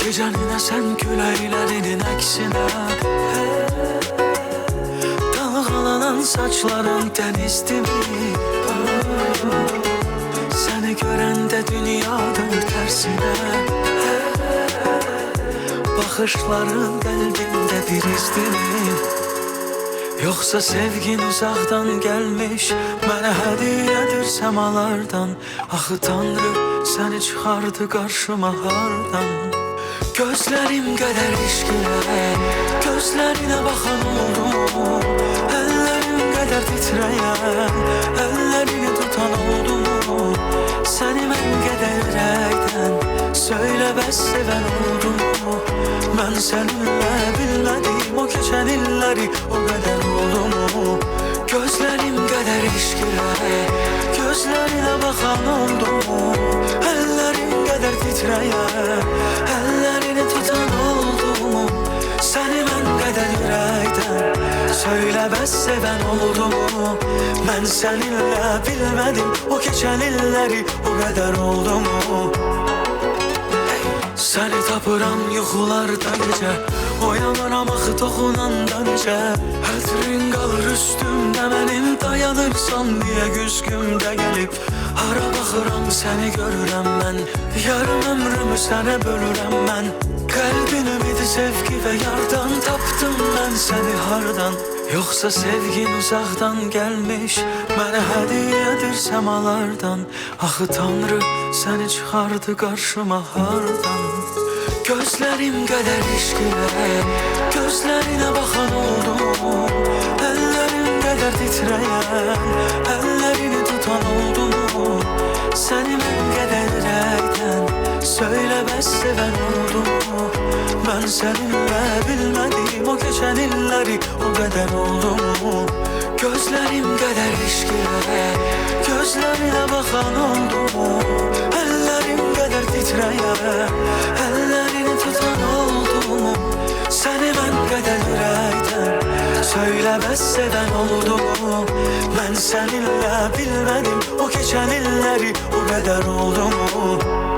Gecəninə sən küləklərinin əksinə, dalğalanan saçların dənizdir. Səni görəndə dünya dönür tərsinə, baxışların qəlbində bir izdir. Yoxsa sevgin uzaqdan gəlmiş, mənə hədiyyədir səmalardan. Axı Tanrı səni çıxardı qarşıma hardan? Gözlərim qədər işqilə, gözlərinə baxan oldu. Əllərim qədər titrəyən, əllərini tutan oldu. Səni mən qədər ürəkdən söylə bəs sevən oldu. Mən səninlə bilmədim o keçən illəri, o qədər oldu mu? Gözlərim qədər işqilə, gözlərinə baxan oldu. Əllərim qədər titrəyən, əllərini tutan oldu. Səni mən qədər ürəkdən söylə bəs sevən oldu mu? Mən səninlə bilmədim o keçən illəri, o qədər oldu mu? Səni tapıram yuxularda gecə, oyanıram axı toxunanda necə. Hətrin qalır üstümdə mənim, dayanırsan deyə güzgümdə gəlib. Hara baxıram səni görürəm mən, yarım ömrümü sənə bölürəm mən. Qəlbin ümidi sevgi və yardan, tapdım mən səni hardan? Yoxsa sevgin uzaqdan gəlmiş, mənə hədiyyədir səmalardan. Axı Tanrı səni çıxardı qarşıma hardan? Gözlərim qədər işqilə, gözlərinə baxan oldu. Əllərim qədər titrəyən, əllərini tutan oldu. Səni mən qədər ürəkdən söylə bəs sevən oldu. Mən səninlə bilmədim o keçən illəri, o qədər oldu mu? Gözlərim qədər işqilə, gözlərinə baxan oldu. Əllərim qədər titrəyən, əllərini tutan oldu. Səni mən qədər ürəkdən söylə bəs sevən oldu. Mən səninlə bilmədim o keçən illəri, o qədər oldu mu?